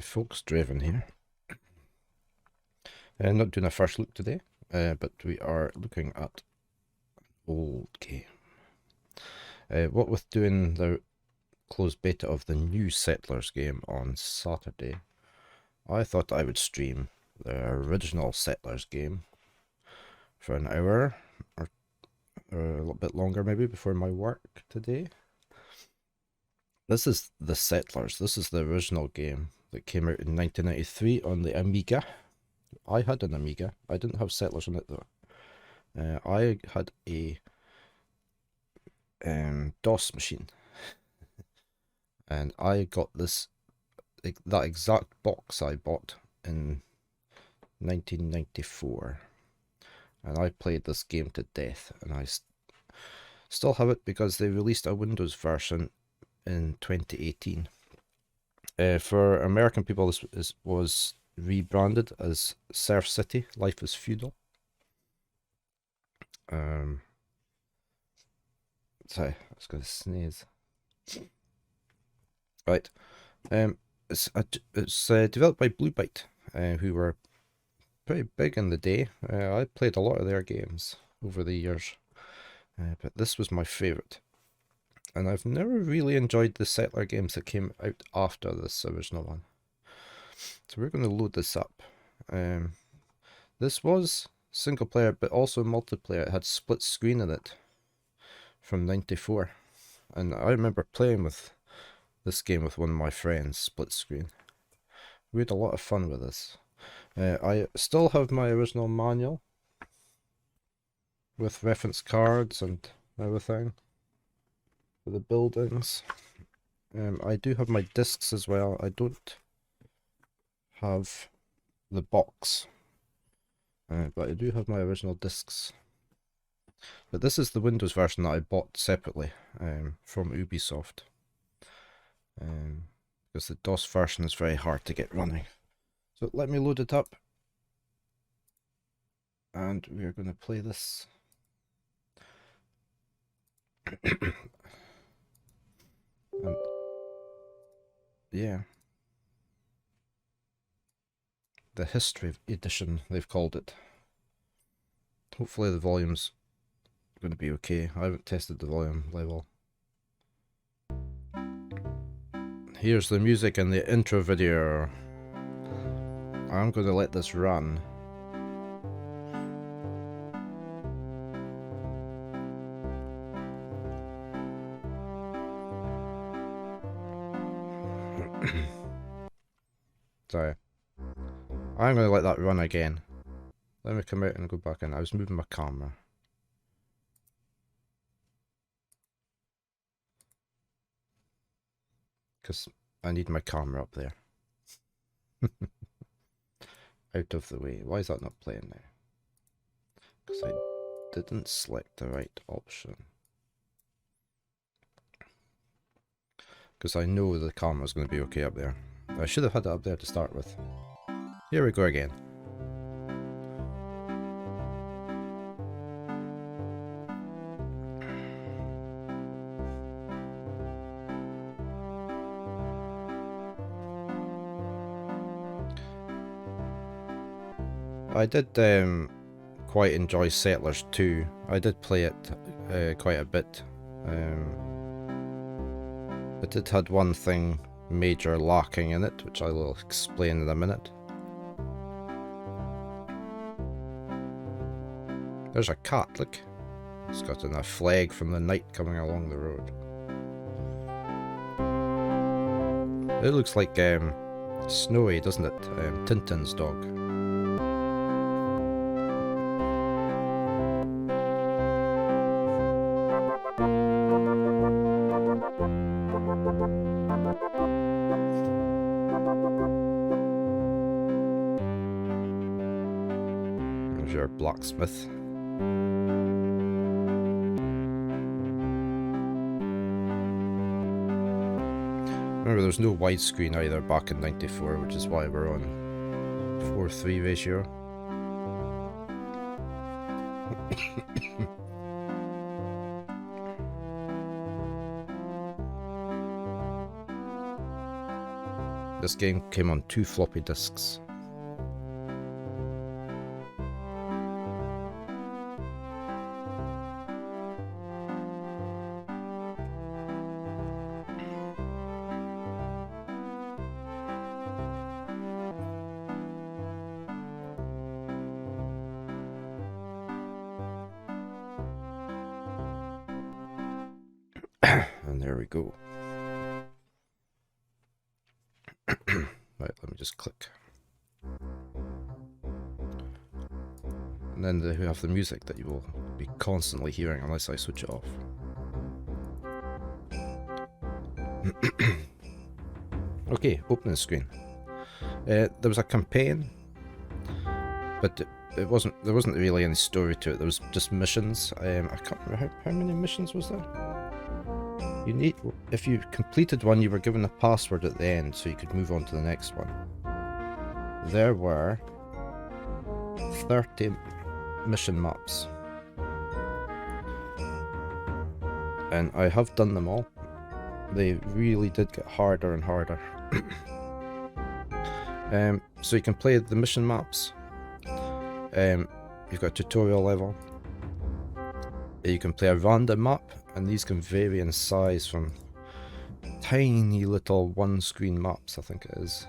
Hi folks, Draven here. Not doing a first look today, but we are looking at an old game. What with doing the closed beta of the new Settlers game on Saturday, I thought I would stream the original Settlers game for an hour or a little bit longer maybe before my work today. This is the Settlers. This is the original game that came out in 1993 on the Amiga. I had an Amiga. I didn't have Settlers on it though. I had a DOS machine, and I got that exact box I bought in 1994, and I played this game to death, and I still have it because they released a Windows version in 2018. For American people, this was rebranded as Serf City, Life is Feudal. Sorry, I was going to sneeze. Right. It's developed by Blue Byte, who were pretty big in the day. I played a lot of their games over the years, but this was my favourite. And I've never really enjoyed the Settler games that came out after this original one. So we're going to load this up. This was single player, but also multiplayer. It had split screen in it from 94. And I remember playing with this game with one of my friends, split screen. We had a lot of fun with this. I still have my original manual with reference cards and everything for the buildings. I do have my discs as well. I don't have the box, but I do have my original discs. But this is the Windows version that I bought separately from Ubisoft, because the DOS version is very hard to get running. So let me load it up, and we're going to play this. And yeah, the history edition they've called it. Hopefully the volume's going to be okay. I haven't tested the volume level. Here's the music and the intro video. I'm going to let this run. Sorry. I'm going to let that run again. Let me come out and go back in. I was moving my camera. Because I need my camera up there. Out of the way. Why is that not playing now? Because I didn't select the right option. Because I know the camera's going to be okay up there. I should have had it up there to start with. Here we go again. I did quite enjoy Settlers 2. I did play it quite a bit. But it had one thing major lacking in it, which I will explain in a minute. There's a cat, look. It's got a flag from the night coming along the road. It looks like Snowy, doesn't it? Tintin's dog. There's your blacksmith. Remember, there's no widescreen either back in 94, which is why we're on 4:3 ratio. This game came on 2 floppy disks. And there we go. Right, let me just click. And then they have the music that you will be constantly hearing unless I switch it off. Okay, opening screen. There was a campaign, but there wasn't really any story to it. There was just missions. I can't remember how many missions was there. If you completed one, you were given a password at the end so you could move on to the next one. There were 30 mission maps. And I have done them all. They really did get harder and harder. So you can play the mission maps. You've got a tutorial level. You can play a random map, and these can vary in size from tiny little one-screen maps, I think it is,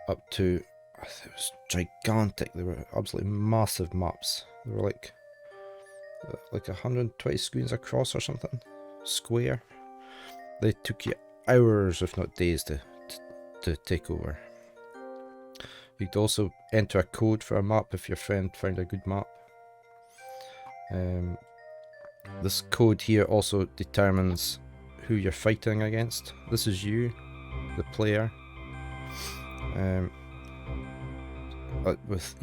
up to, it was gigantic. They were absolutely massive maps. They were like 120 screens across or something, square. They took you hours, if not days, to take over. You could also enter a code for a map if your friend found a good map. This code here also determines who you're fighting against. This is you, the player. You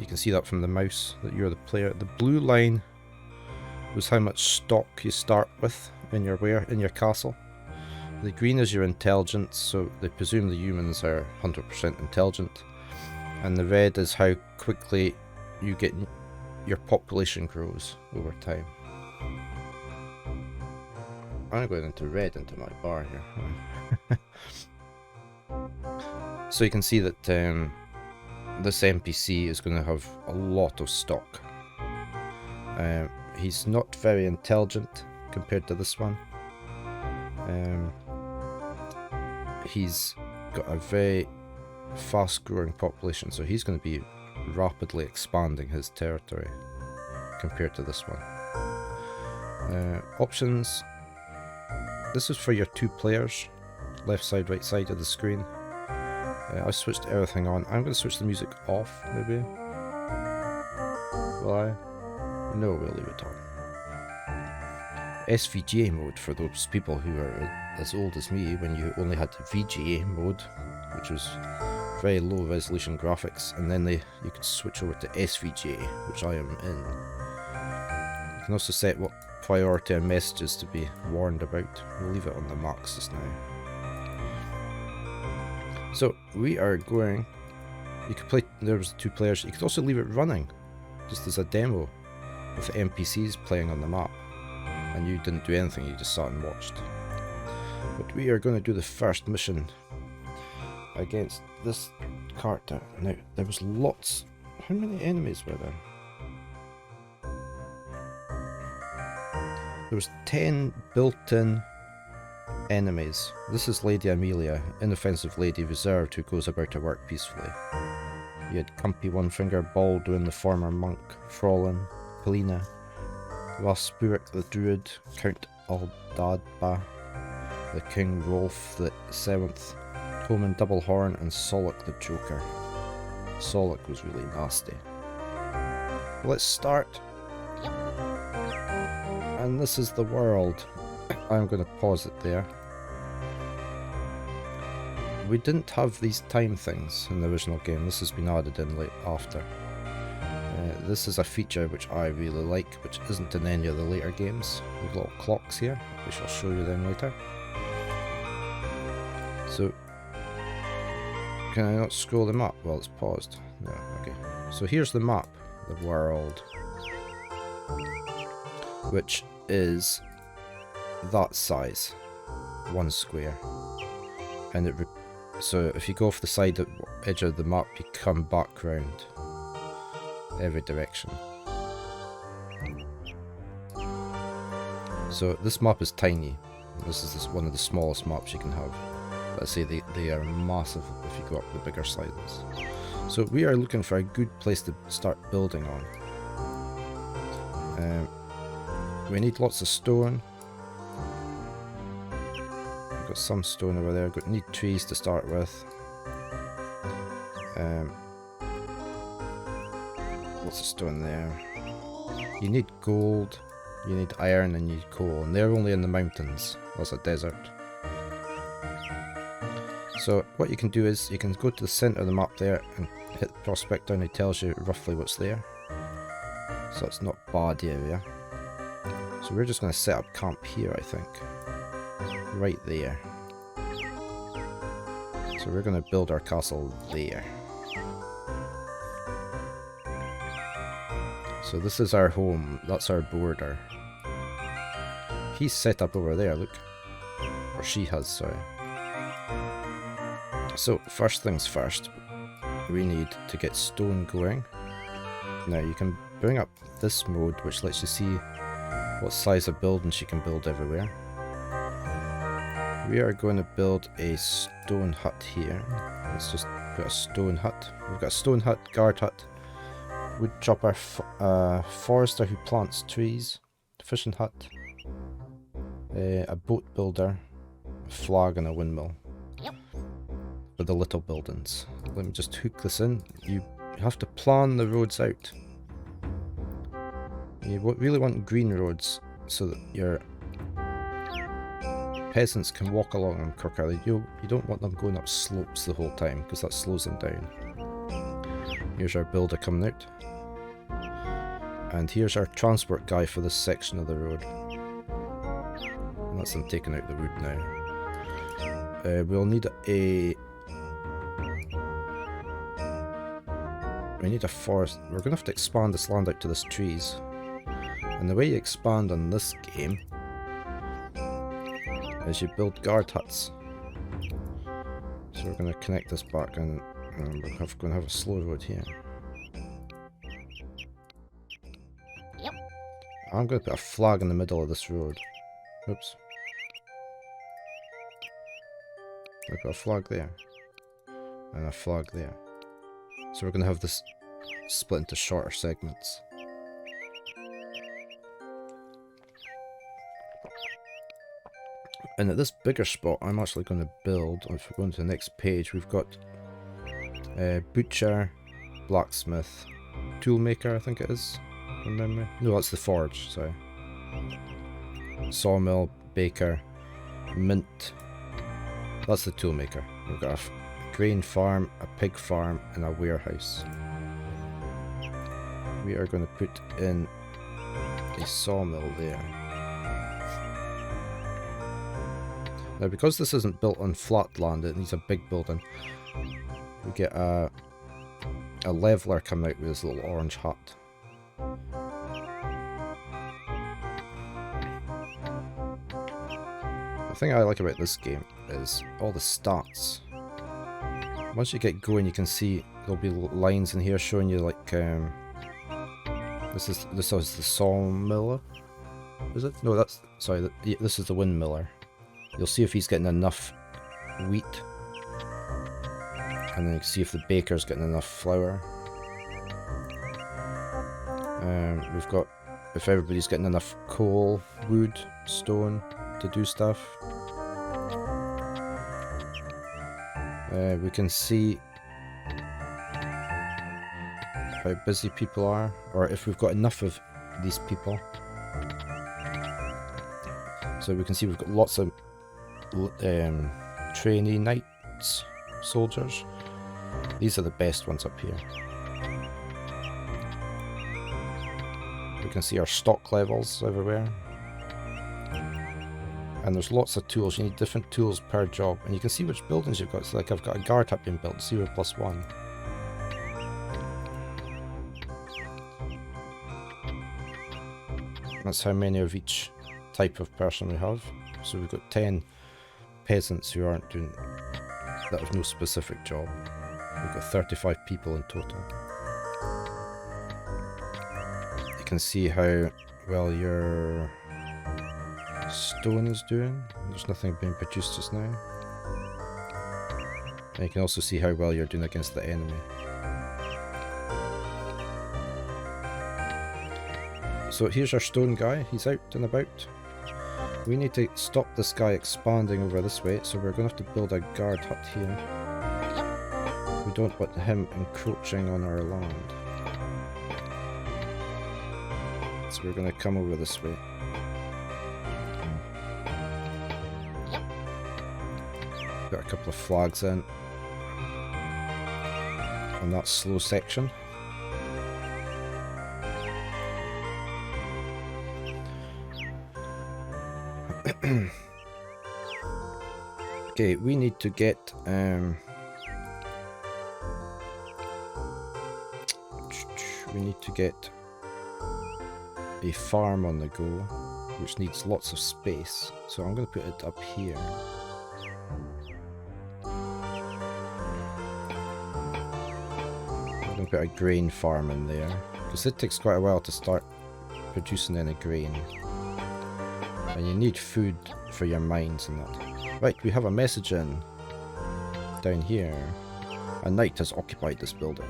can see that from the mouse, that you're the player. The blue line was how much stock you start with in your castle. The green is your intelligence, so they presume the humans are 100% intelligent. And the red is how quickly your population grows over time. I'm going into red into my bar here. So you can see that this NPC is going to have a lot of stock. He's not very intelligent compared to this one. He's got a very fast growing population, so he's going to be rapidly expanding his territory compared to this one. Options. This is for your 2 players, left side, right side of the screen. I've switched everything on. I'm going to switch the music off, maybe. Will I? No, we'll leave it on. SVGA mode for those people who are as old as me, when you only had VGA mode, which was very low resolution graphics, and then you could switch over to SVGA, which I am in. You can also set what priority and messages to be warned about. We'll leave it on the max just now. So we are going. You could play. There was 2 players. You could also leave it running, just as a demo, with NPCs playing on the map, and you didn't do anything. You just sat and watched. But we are going to do the first mission against this character. Now there was lots. How many enemies were there? There was 10 built-in enemies. This is Lady Amelia, inoffensive lady reserved who goes about her work peacefully. You had Cumpy One Finger, Baldwin, the former monk, Frolin, Helena, Raspurik the druid, Count Aldadba, the King Rolf the 7th, Homan Doublehorn, and Solok the Joker. Solok was really nasty. Let's start. And this is the world. I'm going to pause it there. We didn't have these time things in the original game. This has been added in late after. This is a feature which I really like, which isn't in any of the later games. We've got little clocks here, which I'll show you then later. So, can I not scroll them up? Well, it's paused. No, okay. So here's the map, the world, which is that size, 1 square, and So if you go off the side edge of the map, you come back round every direction. So this map is tiny. This is one of the smallest maps you can have. Let's say they are massive if you go up the bigger slides. So we are looking for a good place to start building on. We need lots of stone. We've got some stone over there. We need trees to start with. Lots of stone there. You need gold, you need iron, and you need coal, and they're only in the mountains. That's a desert. So what you can do is you can go to the centre of the map there and hit the prospector, and it tells you roughly what's there. So it's not a bad area. So we're just going to set up camp here, I think. Right there. So we're going to build our castle there. So this is our home, that's our border. He's set up over there, look. Or she has, sorry. So first things first, we need to get stone going. Now you can bring up this mode which lets you see what size of buildings you can build everywhere. We are going to build a stone hut here. Let's just put a stone hut. We've got a stone hut, guard hut, wood chopper, forester who plants trees, fishing hut, a boat builder, a flag and a windmill. For the little buildings. Let me just hook this in. You have to plan the roads out. You really want green roads so that your peasants can walk along them quicker. You don't want them going up slopes the whole time because that slows them down. Here's our builder coming out. And here's our transport guy for this section of the road. And that's them taking out the wood now. We'll need we need a forest. We're going to have to expand this land out to this trees. And the way you expand on this game is you build guard huts. So we're going to connect this back and we're going to have a slow road here. I'm going to put a flag in the middle of this road. Oops. I put a flag there. And a flag there. So we're going to have this split into shorter segments. And at this bigger spot, I'm actually going to build, if we go into the next page, we've got butcher, blacksmith, toolmaker, I think it is, from memory. No, that's the forge, sorry. Sawmill, baker, mint, that's the toolmaker. We've got a grain farm, a pig farm, and a warehouse. We are going to put in a sawmill there. Now because this isn't built on flat land, it needs a big building. We get a leveler coming out with his little orange hat. The thing I like about this game is all the stats. Once you get going, you can see there'll be lines in here showing you like this is the sawmiller. Is it? No, that's sorry. This is the windmiller. You'll see if he's getting enough wheat, and then you can see if the baker's getting enough flour. We've got if everybody's getting enough coal, wood, stone to do stuff. We can see how busy people are, or if we've got enough of these people. So we can see we've got lots of trainee knights, soldiers. These are the best ones up here. We can see our stock levels everywhere. And there's lots of tools. You need different tools per job. And you can see which buildings you've got. So like I've got a guard hut being built, 0+1. That's how many of each type of person we have. So we've got 10 peasants who aren't doing that have no specific job. We've got 35 people in total. You can see how well your stone is doing. There's nothing being produced just now. And you can also see how well you're doing against the enemy. So here's our stone guy, he's out and about. We need to stop this guy expanding over this way, so we're going to have to build a guard hut here. We don't want him encroaching on our land. So we're going to come over this way. Got a couple of flags in on that slow section. Okay, we need to get a farm on the go, which needs lots of space. So I'm going to put it up here. I'm going to put a grain farm in there, because it takes quite a while to start producing any grain. And you need food for your mines and that. Right, we have a message in down here. A knight has occupied this building.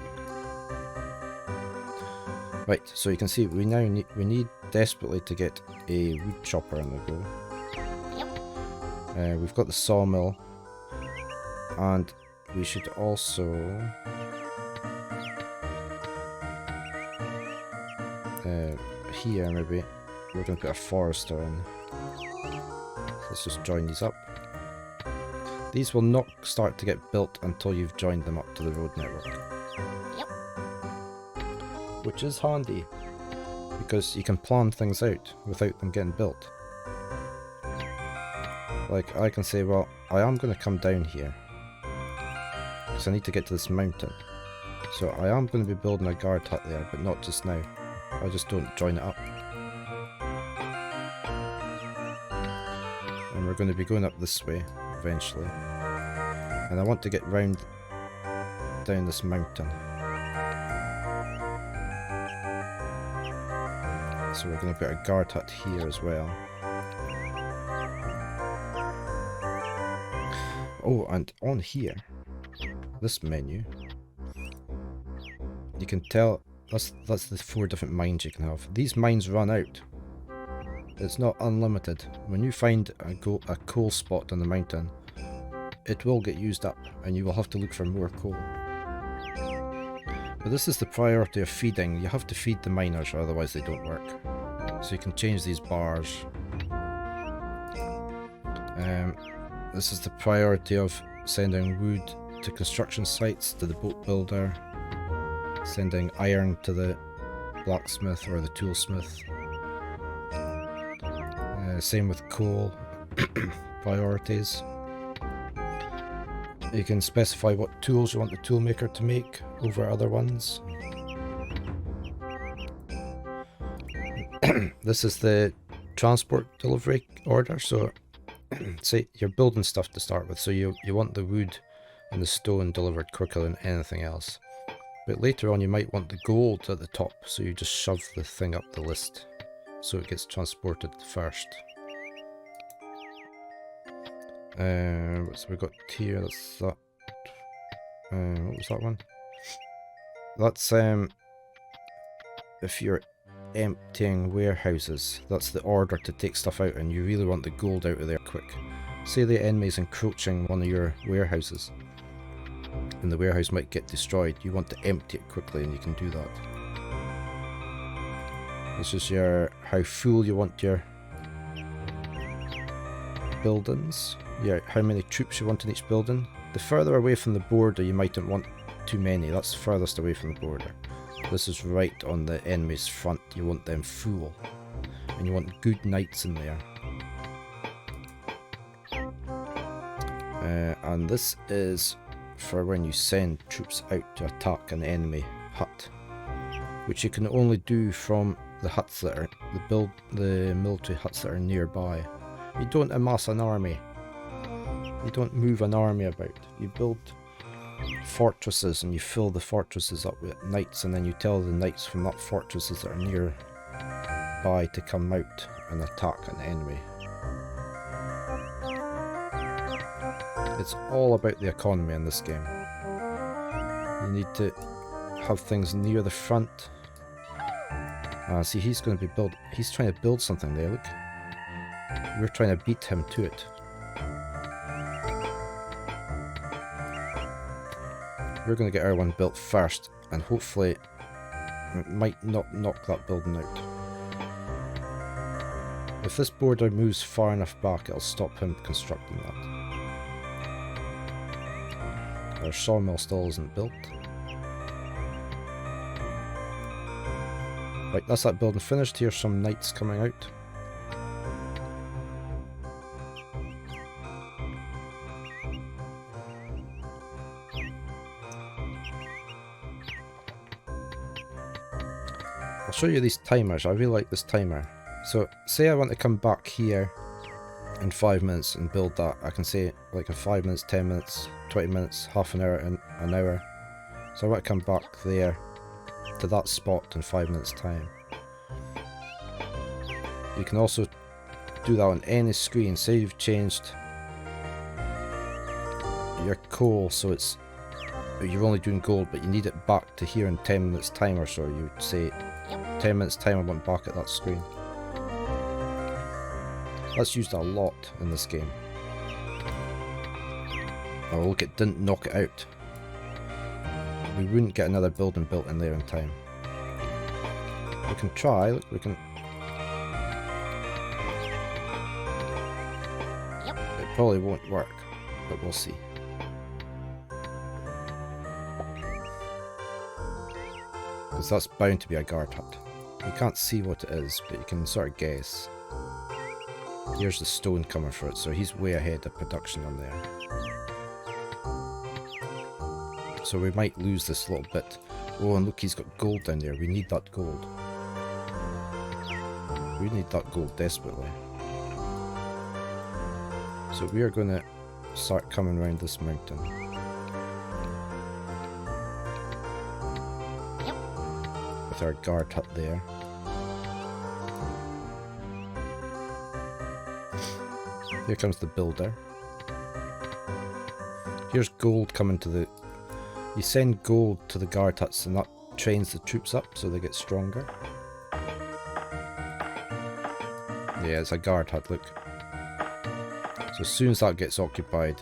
Right, so you can see we need desperately to get a wood chopper on the go. We've got the sawmill, and we should also here maybe we're going to put a forester in. Let's just join these up. These will not start to get built until you've joined them up to the road network. Yep. Which is handy, because you can plan things out without them getting built. Like, I can say, well, I am going to come down here, because I need to get to this mountain. So I am going to be building a guard hut there, but not just now. I just don't join it up. And we're going to be going up this way eventually, and I want to get round down this mountain, so we're going to put a guard hut here as well. Oh, and on here, this menu, you can tell that's the 4 different mines you can have. These mines run out. It's not unlimited. When you find a coal spot on the mountain, it will get used up, and you will have to look for more coal. But this is the priority of feeding. You have to feed the miners, or otherwise they don't work. So you can change these bars. This is the priority of sending wood to construction sites, to the boat builder, sending iron to the blacksmith or the toolsmith. Same with coal priorities. You can specify what tools you want the toolmaker to make over other ones. This is the transport delivery order. So say you're building stuff to start with, so you want the wood and the stone delivered quicker than anything else. But later on you might want the gold at the top, so you just shove the thing up the list so it gets transported first. What's we got here? That's that. What was that one? That's if you're emptying warehouses, that's the order to take stuff out, and you really want the gold out of there quick. Say the enemy's encroaching one of your warehouses, and the warehouse might get destroyed. You want to empty it quickly, and you can do that. This is how full you want your buildings. Yeah, how many troops you want in each building. The further away from the border you mightn't want too many. That's furthest away from the border. This is right on the enemy's front. You want them full, and you want good knights in there. And this is for when you send troops out to attack an enemy hut, which you can only do from the huts that are the military huts that are nearby. You don't amass an army You don't move an army about. You build fortresses and you fill the fortresses up with knights, and then you tell the knights from that fortresses that are nearby to come out and attack an enemy. It's all about the economy in this game. You need to have things near the front. See, he's going to be he's trying to build something there, look. We're trying to beat him to it. We're going to get our one built first, and hopefully it might not knock that building out. If this border moves far enough back, it'll stop him constructing that. Our sawmill still isn't built. Right, that's that building finished. Here's some knights coming out. I'll show you these timers. I really like this timer. So, say I want to come back here in 5 minutes and build that. I can say like in 5 minutes, 10 minutes, 20 minutes, half an hour, and an hour. So I want to come back there to that spot in 5 minutes time. You can also do that on any screen. Say you've changed your coal so you're only doing gold, but you need it back to here in 10 minutes time or so. You would say 10 minutes time I want back at that screen. That's used a lot in this game. Oh look, it didn't knock it out. We wouldn't get another building built in there in time. We can try, look, we can... It probably won't work, but we'll see. Because that's bound to be a guard hut. You can't see what it is, but you can sort of guess. Here's the stone coming for it, so he's way ahead of production on there. So we might lose this little bit. Oh, and look, he's got gold down there. We need that gold. We need that gold desperately. So we are going to start coming around this mountain. With our guard hut there. Here comes the builder. Here's gold coming to the... You send gold to the guard huts and that trains the troops up so they get stronger. Yeah, it's a guard hut, look. So as soon as that gets occupied,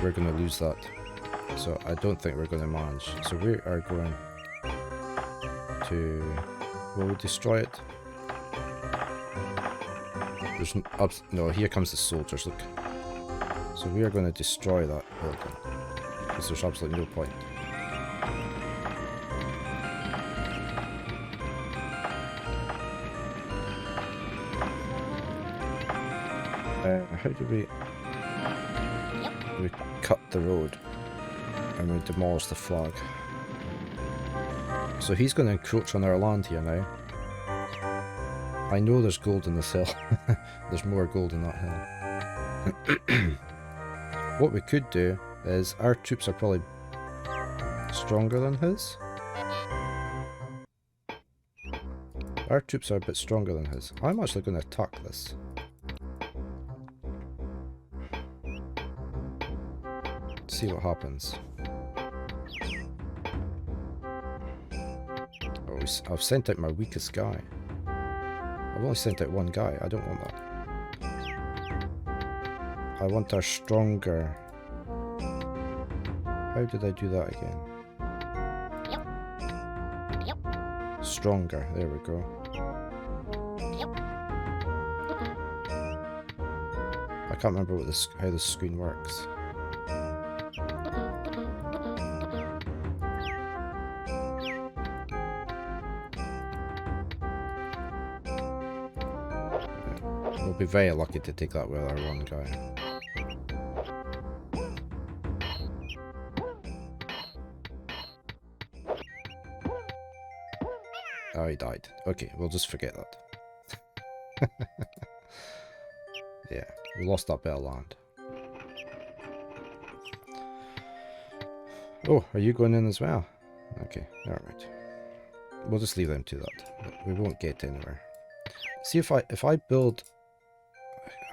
we're going to lose that. So I don't think we're going to manage. So we are going to... Will we destroy it? There's no, here comes the soldiers, look. So we are going to destroy that building. Because there's absolutely no point. How do we cut the road and we demolish the flag? So he's going to encroach on our land here now. I know there's gold in this hill. There's more gold in that hill. What we could do is, our troops are probably stronger than his. Our troops are a bit stronger than his. I'm actually going to attack this. See what happens. Oh, I've sent out my weakest guy. I've only sent out one guy. I don't want that. I want our stronger... How did I do that again? Stronger. There we go. I can't remember what how this screen works. We'll be very lucky to take that with our one guy. Oh, he died. Okay, we'll just forget that. Yeah, we lost that bit of land. Oh, are you going in as well? Okay, alright. We'll just leave them to that. We won't get anywhere. See if I build...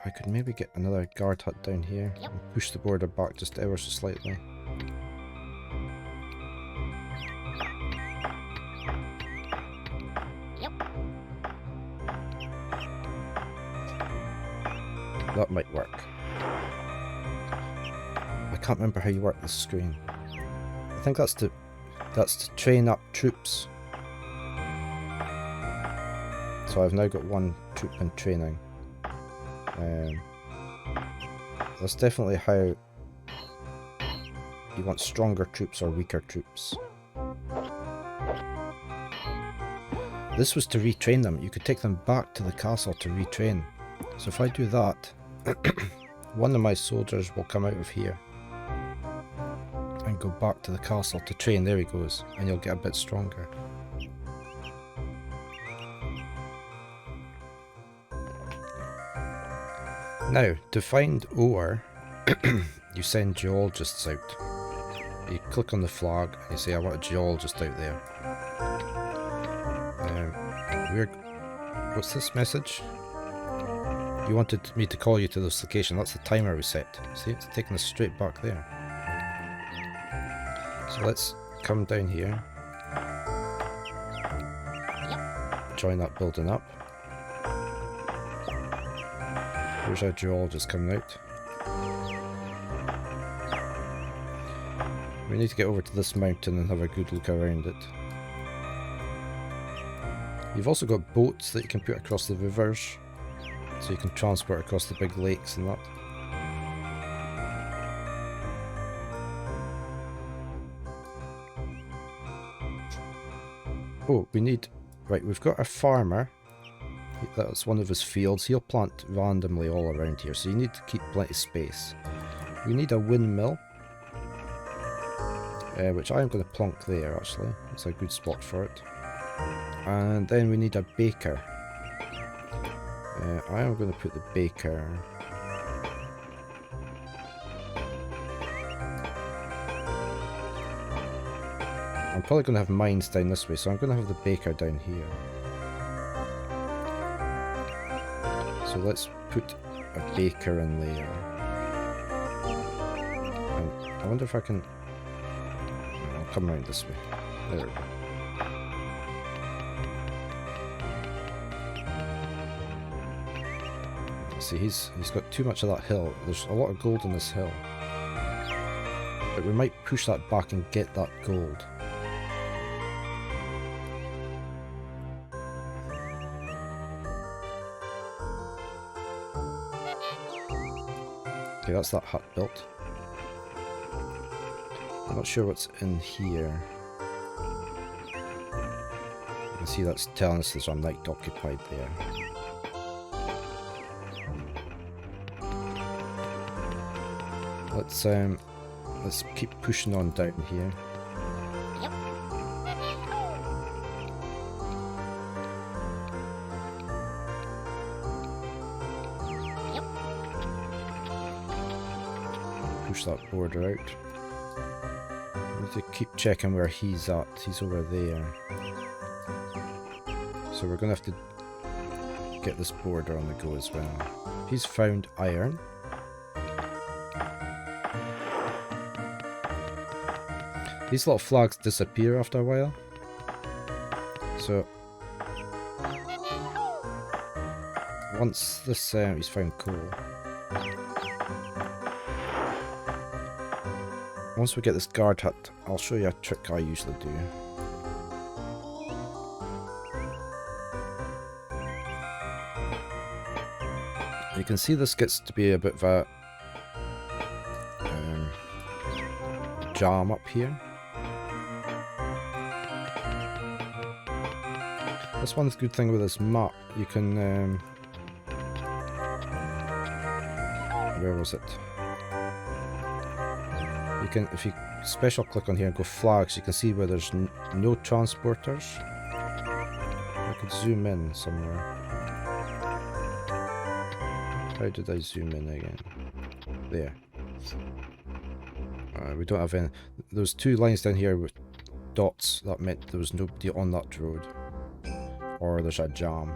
I could maybe get another guard hut down here and push the border back just ever so slightly. That might work. I can't remember how you work this screen. I think that's to train up troops. So I've now got one troop in training. That's definitely how you want stronger troops or weaker troops. This was to retrain them. You could take them back to the castle to retrain. So if I do that, one of my soldiers will come out of here and go back to the castle to train. There he goes, and you'll get a bit stronger. Now, to find ore, you send geologists out. You click on the flag and you say, I want a geologist out there. What's this message? You wanted me to call you to this location. That's the timer we set. See, it's taking us straight back there. So let's come down here. Join that building up. Here's our geologist coming out. We need to get over to this mountain and have a good look around it. You've also got boats that you can put across the rivers, so you can transport across the big lakes and that. Oh, we need... Right, we've got a farmer. That's one of his fields. He'll plant randomly all around here, so you need to keep plenty of space. We need a windmill, which I am going to plonk there actually. It's a good spot for it. And then we need a baker. I am going to put the baker... I'm probably going to have mines down this way, so I'm going to have the baker down here. So let's put a baker in there. And I wonder if I can... I'll come around this way. There we go. See, he's got too much of that hill. There's a lot of gold in this hill. But we might push that back and get that gold. Okay, that's that hut built. I'm not sure what's in here. You can see that's telling us there's a night occupied there. Let's keep pushing on down here. Push that border out. We need to keep checking where he's at. He's over there. So we're going to have to get this border on the go as well. He's found iron. These little flags disappear after a while. So once this he's found coal. Once we get this guard hut, I'll show you a trick I usually do. You can see this gets to be a bit of a jam up here. That's one good thing with this map. You can where was it? You can, if you special click on here and go flags, you can see where there's no transporters. I could zoom in somewhere. How did I zoom in again? There. We don't have any. Those 2 lines down here with dots, that meant there was nobody on that road. Or there's a jam.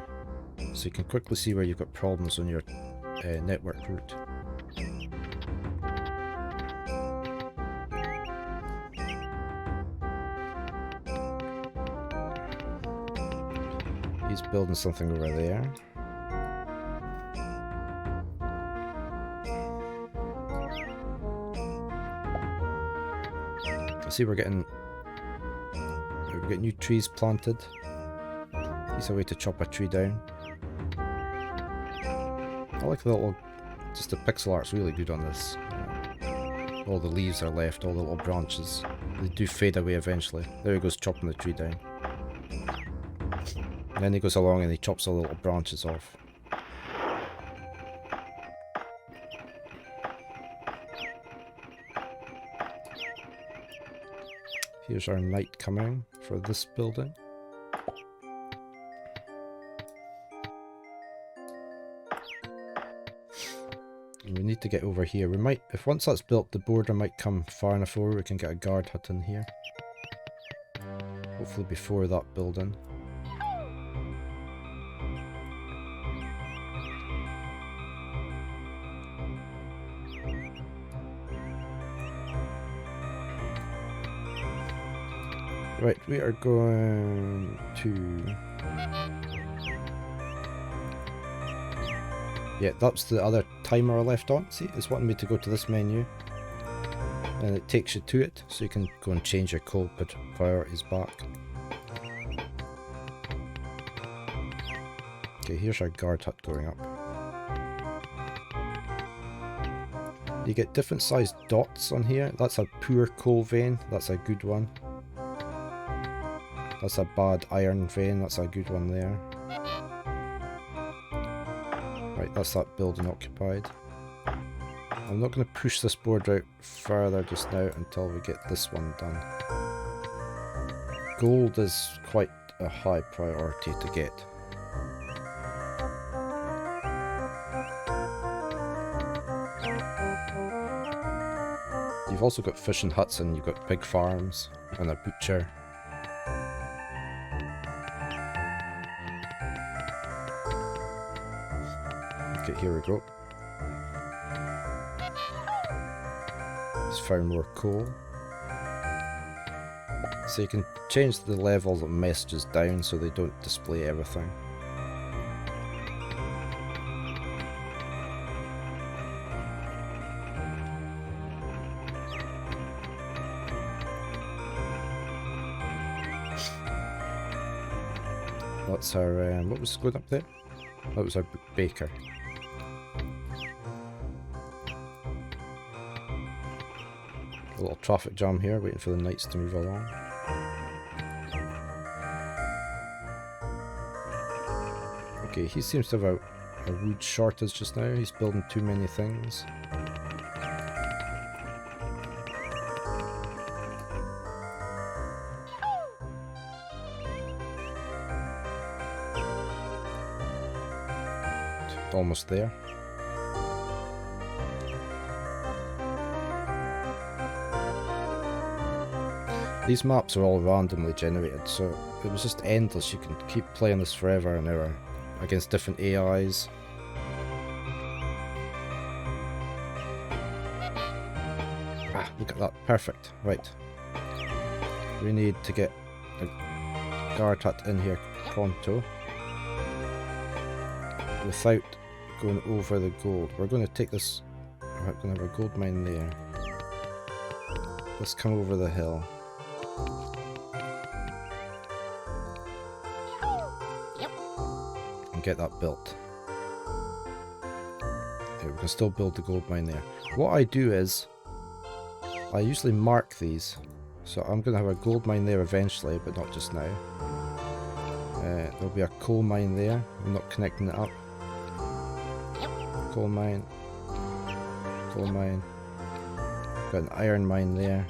So you can quickly see where you've got problems on your network route. He's building something over there. I see we're getting new trees planted. He's a way to chop a tree down. I like the little, just the pixel art's really good on this. All the leaves are left, all the little branches. They do fade away eventually. There he goes chopping the tree down. And then he goes along and he chops all the little branches off. Here's our night coming for this building. And we need to get over here. We might, if once that's built, the border might come far enough over, we can get a guard hut in here. Hopefully before that building. Right, we are going to... Yeah, that's the other timer I left on. See, it's wanting me to go to this menu. And it takes you to it, so you can go and change your coal priorities back. Okay, here's our guard hut going up. You get different sized dots on here. That's a poor coal vein, that's a good one. That's a bad iron vein, that's a good one there. Right, that's that building occupied. I'm not going to push this board out further just now until we get this one done. Gold is quite a high priority to get. You've also got fishing huts and you've got pig farms and a butcher. Okay, here we go. He's found more coal. So you can change the level of messages down so they don't display everything. That's our, what was going up there? That was our baker. A little traffic jam here, waiting for the knights to move along. Okay, he seems to have a wood shortage just now. He's building too many things. Almost there. These maps are all randomly generated, so it was just endless. You can keep playing this forever and ever against different AIs. Ah, look at that. Perfect. Right. We need to get a guard hut in here pronto. Without going over the gold. We're going to take this... We're going to have a gold mine there. Let's come over the hill. And get that built. Okay, we can still build the gold mine there. What I do is... I usually mark these. So I'm going to have a gold mine there eventually, but not just now. There'll be a coal mine there. I'm not connecting it up. Coal mine. Coal mine. Got an iron mine there.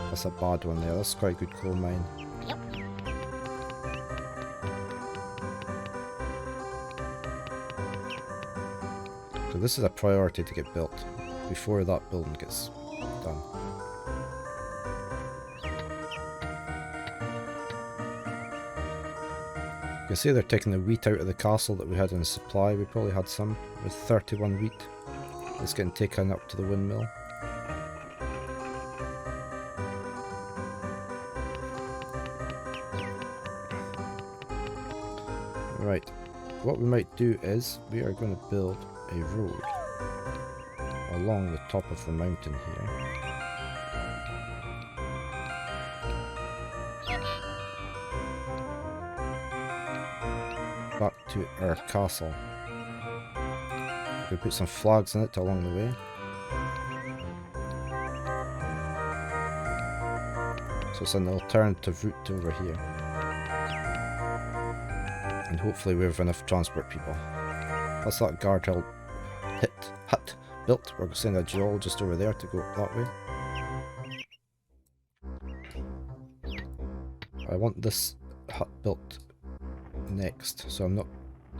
That's a bad one there. That's quite a good coal mine. So this is a priority to get built. before that building gets done. You can see they're taking the wheat out of the castle that we had in the supply. We probably had some with 31 wheat. It's getting taken up to the windmill. Right, what we might do is we are going to build a road along the top of the mountain here. Back to our castle. We put some flags in it along the way. So it's an alternative route over here. And hopefully we have enough transport people. That's that guard hut built. We're going to send a geologist over there to go that way. I want this hut built next, so I'm not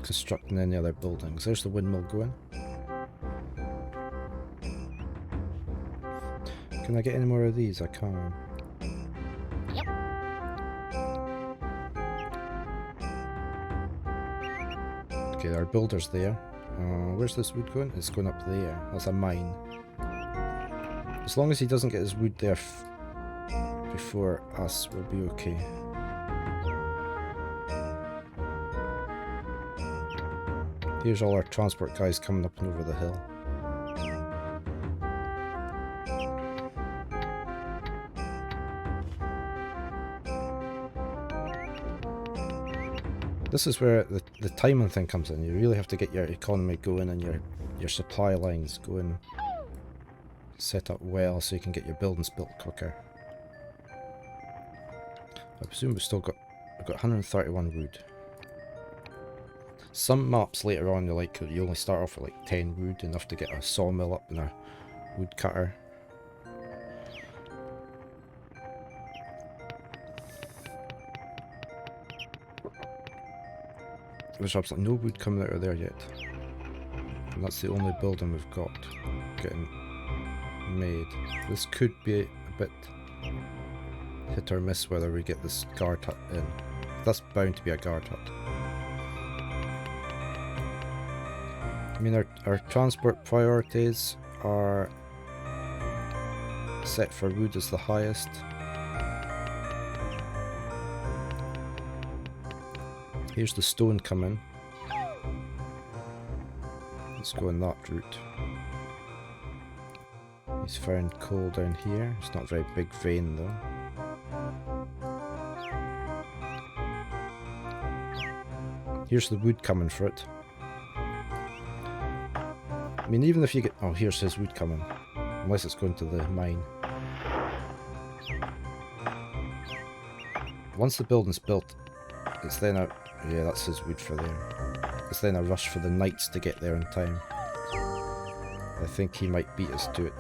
constructing any other buildings. There's the windmill going. Can I get any more of these? I can. Yep. Okay, our builder's there. Where's this wood going? It's going up there. That's a mine. As long as he doesn't get his wood there before us, we'll be okay. Here's all our transport guys coming up and over the hill. This is where the timing thing comes in. You really have to get your economy going and your supply lines going set up well so you can get your buildings built quicker. I presume we've got 131 wood. Some maps later on you only start off with like 10 wood, enough to get a sawmill up and a wood cutter. There's absolutely no wood coming out of there yet. And that's the only building we've got getting made. This could be a bit hit or miss whether we get this guard hut in. That's bound to be a guard hut. I mean, our transport priorities are set for wood as the highest. Here's the stone coming. Let's go on that route. He's found coal down here. It's not a very big vein though. Here's the wood coming for it. I mean, even if you get... Oh, here's his wood coming. Unless it's going to the mine. Once the building's built, it's then a... Yeah, that's his wood for there. It's then a rush for the knights to get there in time. I think he might beat us to it.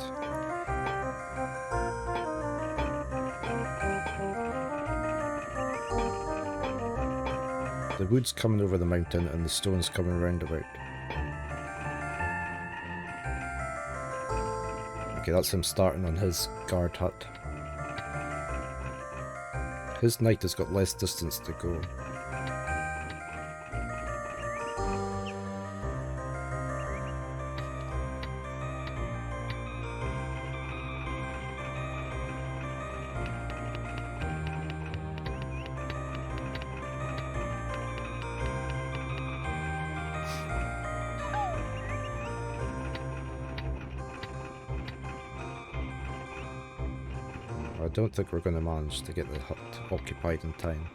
The wood's coming over the mountain and the stone's coming round about. Okay, that's him starting on his guard hut. His knight has got less distance to go. I don't think we're going to manage to get the hut occupied in time.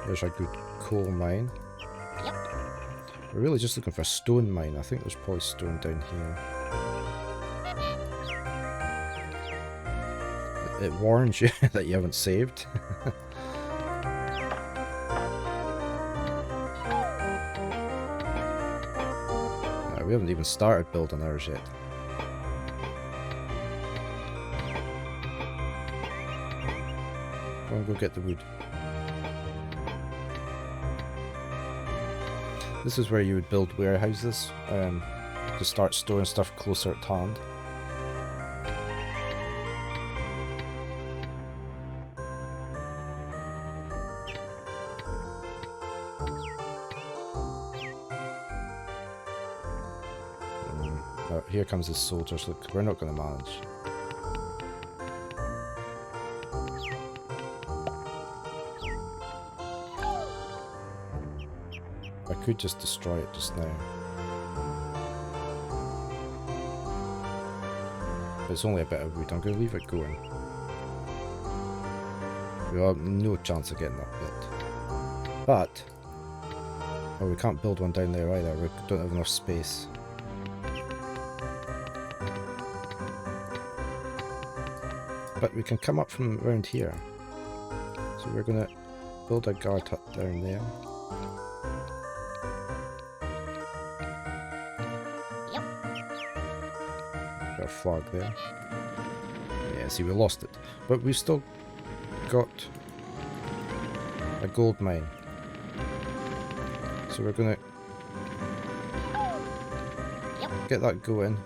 There's a good coal mine. Yep. We're really just looking for a stone mine. I think there's probably stone down here. It warns you that you haven't saved. We haven't even started building ours yet. and go get the wood. This is where you would build warehouses to start storing stuff closer at hand. Oh, here comes his soldiers. Look, we're not going to manage. I could just destroy it just now. But it's only a bit of wood. I'm going to leave it going. We have no chance of getting that bit. But... oh, we can't build one down there either. We don't have enough space. But we can come up from around here. So we're going to build a guard hut down there. Yep. Got a flag there. Yeah, see, we lost it. But we've still got a gold mine. So we're going to get that going.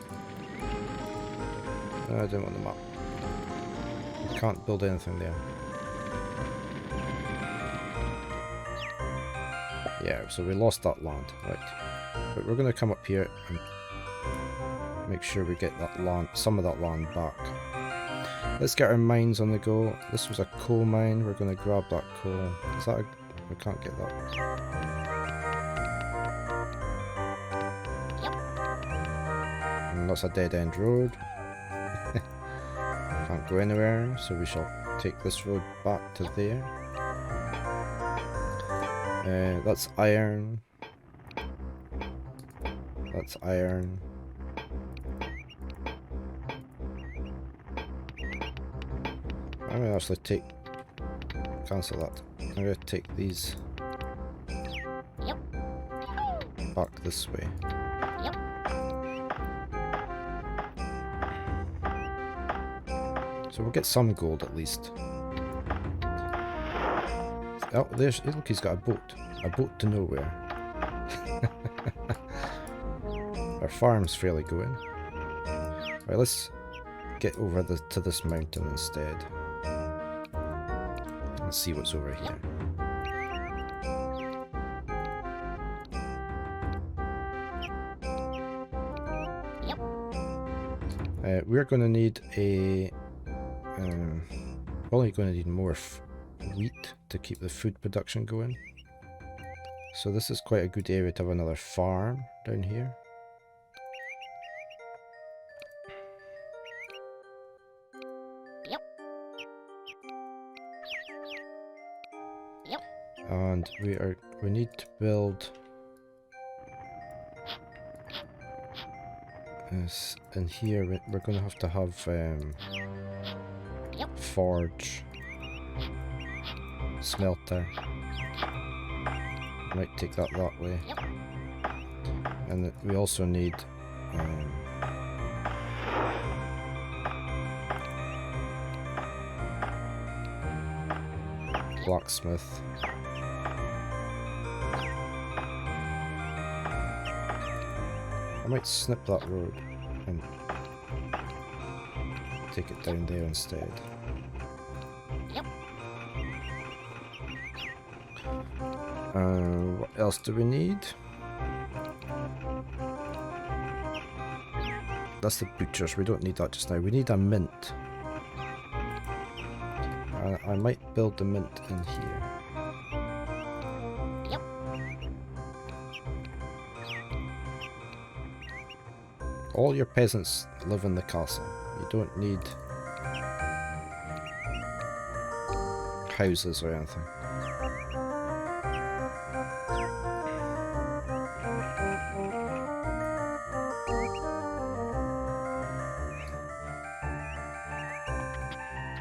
I don't want the map. We can't build anything there. Yeah, so we lost that land, right. But we're going to come up here and make sure we get that land, some of that land back. Let's get our mines on the go. This was a coal mine. We're going to grab that coal. Is that a... we can't get that. And that's a dead end road. Can't go anywhere, so we shall take this road back to there. That's iron. That's iron. I'm going to actually take... cancel that. I'm going to take these back this way. So we'll get some gold at least. Oh, there's... look, he's got a boat. A boat to nowhere. Our farm's fairly going. Right, let's get over to this mountain instead. And see what's over here. We're going to need a... probably going to need more wheat to keep the food production going. So this is quite a good area to have another farm down here. And we need to build this in here. We're going to have forge, smelter. Might take that way. And we also need blacksmith. I might snip that road and take it down there instead. What else do we need? That's the butchers. We don't need that just now. We need a mint. I might build the mint in here. All your peasants live in the castle. You don't need houses or anything.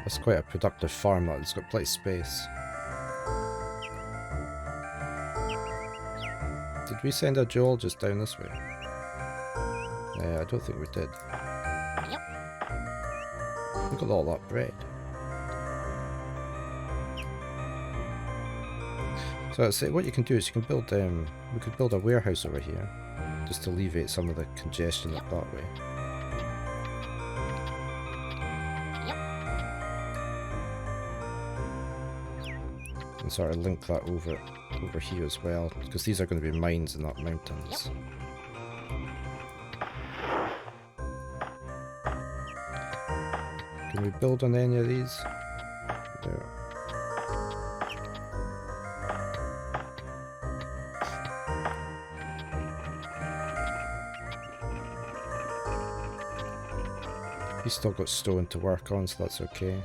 That's quite a productive farm, that. It's got plenty of space. Did we send a geologist down this way? I don't think we did. Look at all that bread. So what you can do is you can build we could build a warehouse over here just to alleviate some of the congestion up that way. And sort of link that over here as well, because these are going to be mines and not mountains. Can we build on any of these? No. He's still got stone to work on, so that's okay.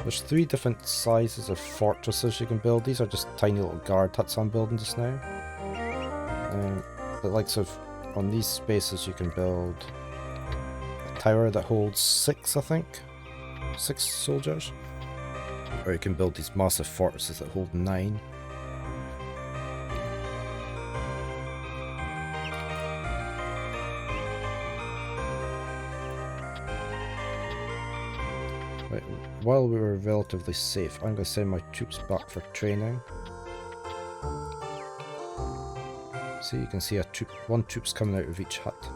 There's 3 different sizes of fortresses you can build. These are just tiny little guard huts I'm building just now. But like, so on these spaces you can build a tower that holds 6, I think. 6 soldiers. Or you can build these massive fortresses that hold 9. Right, while we were relatively safe, I'm going to send my troops back for training. See, you can see one troop's coming out of each hut.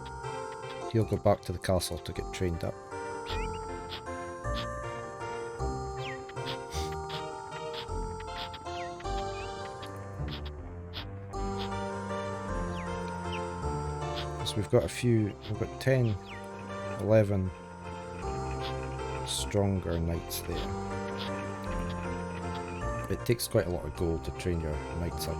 He'll go back to the castle to get trained up. So we've got 10, 11 stronger knights there. It takes quite a lot of gold to train your knights up.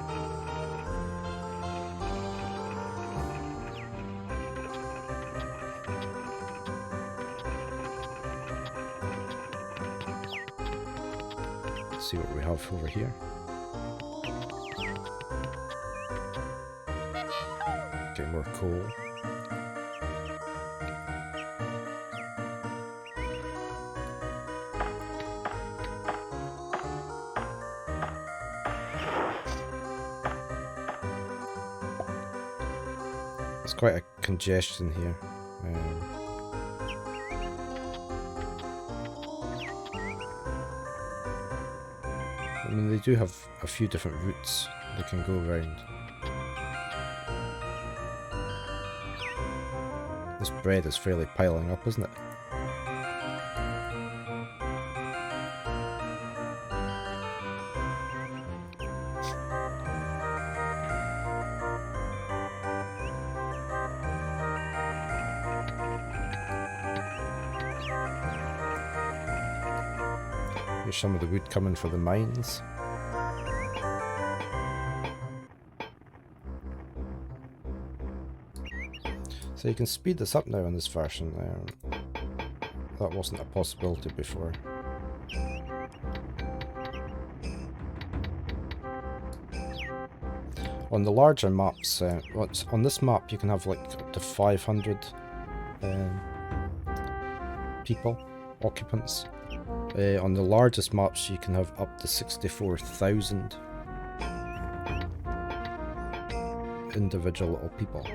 Let's see what we have over here. Okay, more coal. There's quite a congestion here. I mean, they do have a few different routes they can go around. This bread is fairly piling up, isn't it? Here's some of the wood coming for the mines. So you can speed this up now in this version. That wasn't a possibility before. On the larger maps, on this map you can have like up to 500 people, occupants. On the largest maps you can have up to 64,000 individual little people.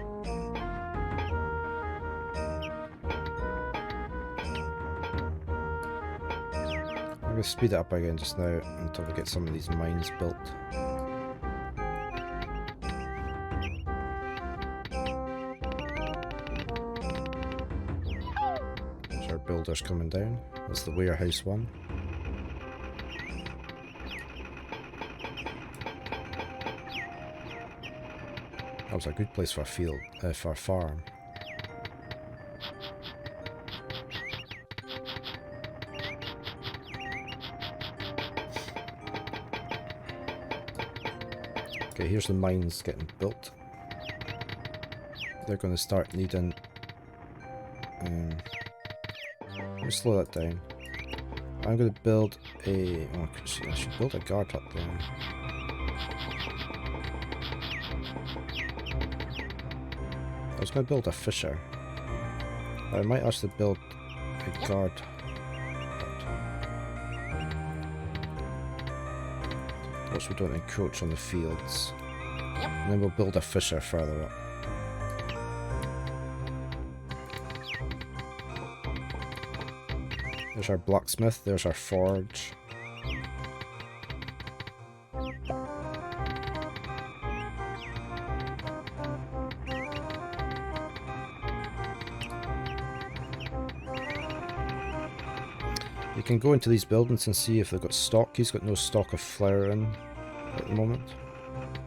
I'm going to speed it up again just now until we get some of these mines built. There's our builders coming down. That's the warehouse one. That was a good place for a field, for a farm. Okay, here's the mines getting built. They're going to start needing... let me slow that down. I'm going to build a... oh, I should build a guard hut there. I was going to build a fisher. I might actually build a guard hut. Which we don't encroach on the fields. And then we'll build a fisher further up. There's our blacksmith, there's our forge. You can go into these buildings and see if they've got stock. He's got no stock of flour in at the moment.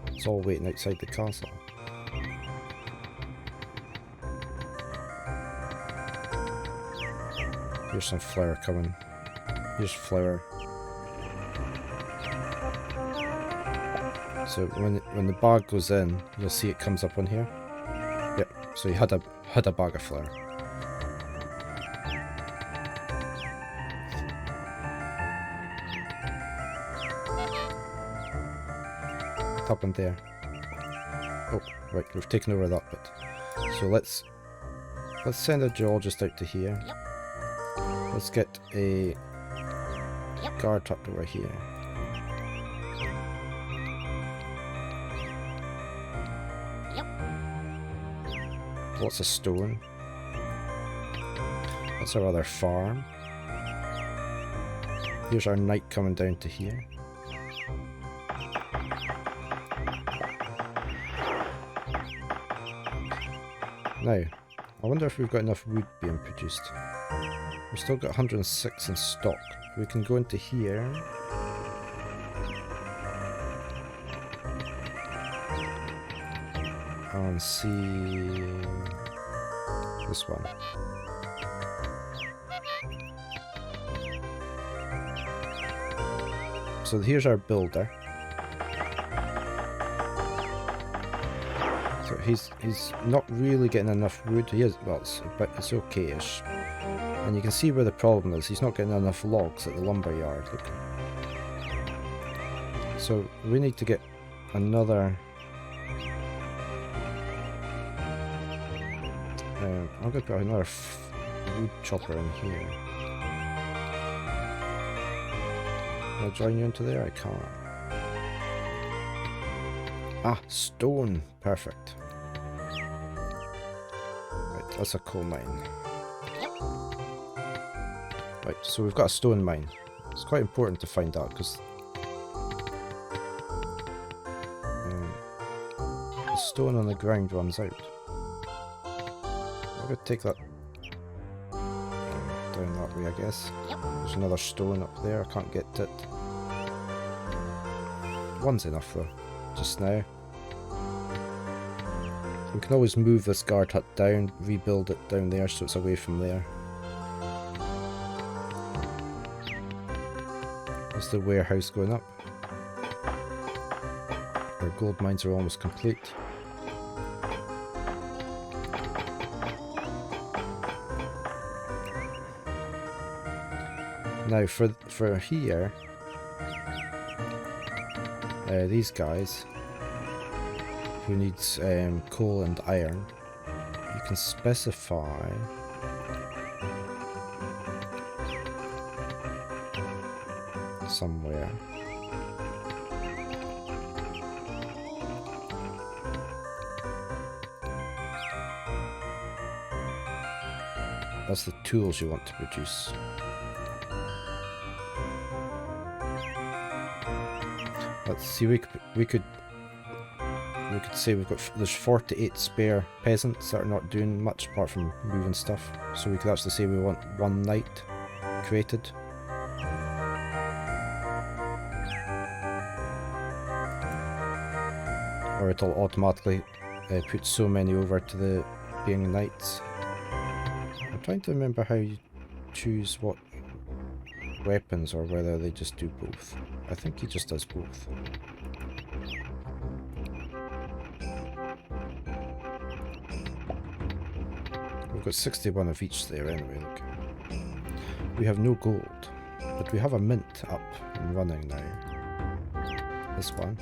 It's all waiting outside the castle. Here's some flour coming. Here's flour. So when the bag goes in, you'll see it comes up on here. Yep. So he had a bag of flour. Up in there. Oh, right, we've taken over that bit. So let's send a geologist out to here. Yep. Let's get a guard tucked over here. Yep. Lots of stone. That's our other farm. Here's our knight coming down to here. Now, I wonder if we've got enough wood being produced. We've still got 106 in stock. We can go into here. And see this one. So here's our builder. So he's not really getting enough wood. He is, well, it's okay-ish. And you can see where the problem is. He's not getting enough logs at the lumber yard. Look. So we need to get another. I'm going to put another wood chopper in here. Can I join you into there? I can't. Ah, stone. Perfect. Right, that's a coal mine. Right, so we've got a stone mine. It's quite important to find out because the stone on the ground runs out. I'm going to take that down that way, I guess. There's another stone up there. I can't get it. One's enough though, just now. We can always move this guard hut down, rebuild it down there so it's away from there. There's the warehouse going up. Our gold mines are almost complete. Now for here, these guys who needs coal and iron, you can specify somewhere. That's the tools you want to produce. Let's see, we could say there's 48 spare peasants that are not doing much apart from moving stuff. So we could actually say we want one knight created. Or it'll automatically put so many over to the being knights. I'm trying to remember how you choose what weapons or whether they just do both. I think he just does both. We've got 61 of each there anyway, look. We have no gold, but we have a mint up and running now. This one.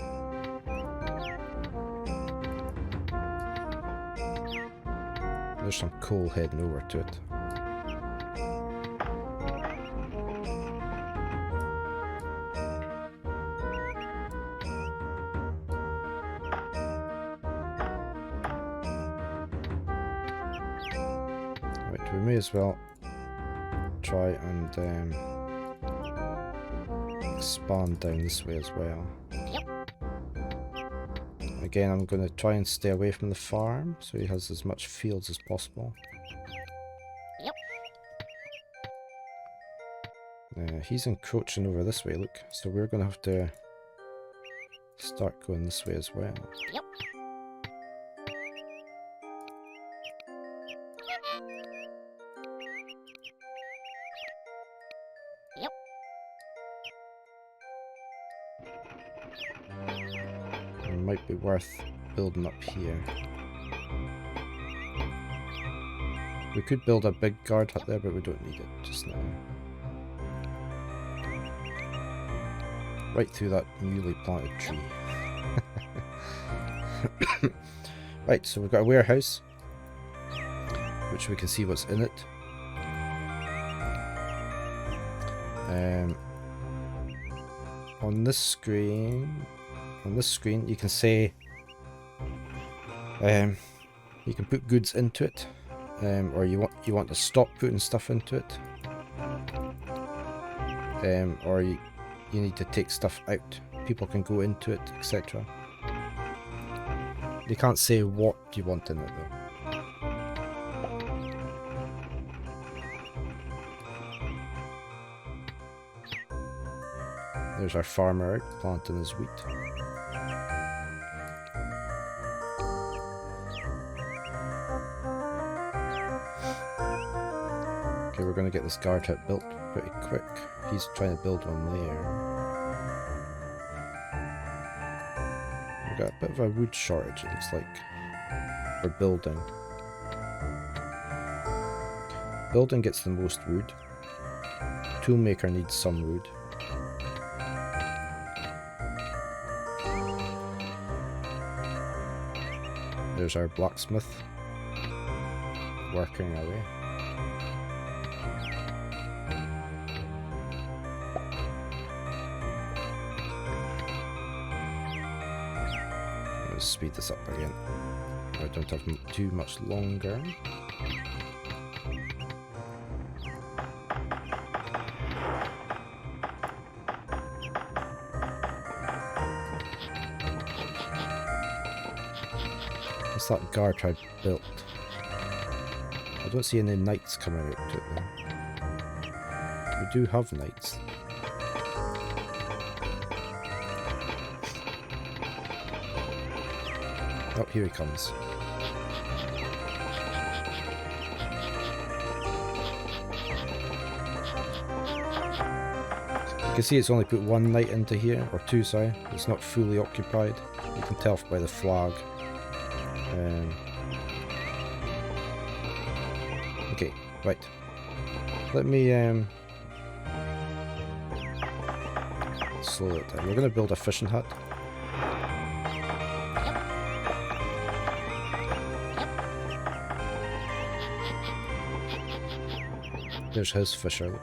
There's some coal heading over to it. Right, we may as well try and expand down this way as well. Yep. Again, I'm going to try and stay away from the farm so he has as much fields as possible. Yep. He's encroaching over this way, look. So we're going to have to start going this way as well. Yep. Yep. It might be worth building up here. We could build a big guard hut there, but we don't need it just now. Right through that newly planted tree. Right, so we've got a warehouse, which we can see what's in it. On this screen, you can say you can put goods into it, or you want to stop putting stuff into it, or you need to take stuff out. People can go into it, etc. They can't say what you want in it though. There's our farmer out planting his wheat. Okay, we're going to get this guard hut built pretty quick. He's trying to build one there. We've got a bit of a wood shortage, it looks like. For building. Building gets the most wood. Toolmaker needs some wood. There's our blacksmith working away. Let's speed this up again. I don't have too much longer. What's that guard I built? I don't see any knights coming out to it though. We do have knights. Oh, here he comes. You can see it's only put one knight into here, or two, sorry. It's not fully occupied. You can tell by the flag. Okay, right. Let me slow it down. We're going to build a fishing hut. There's his fisher, look.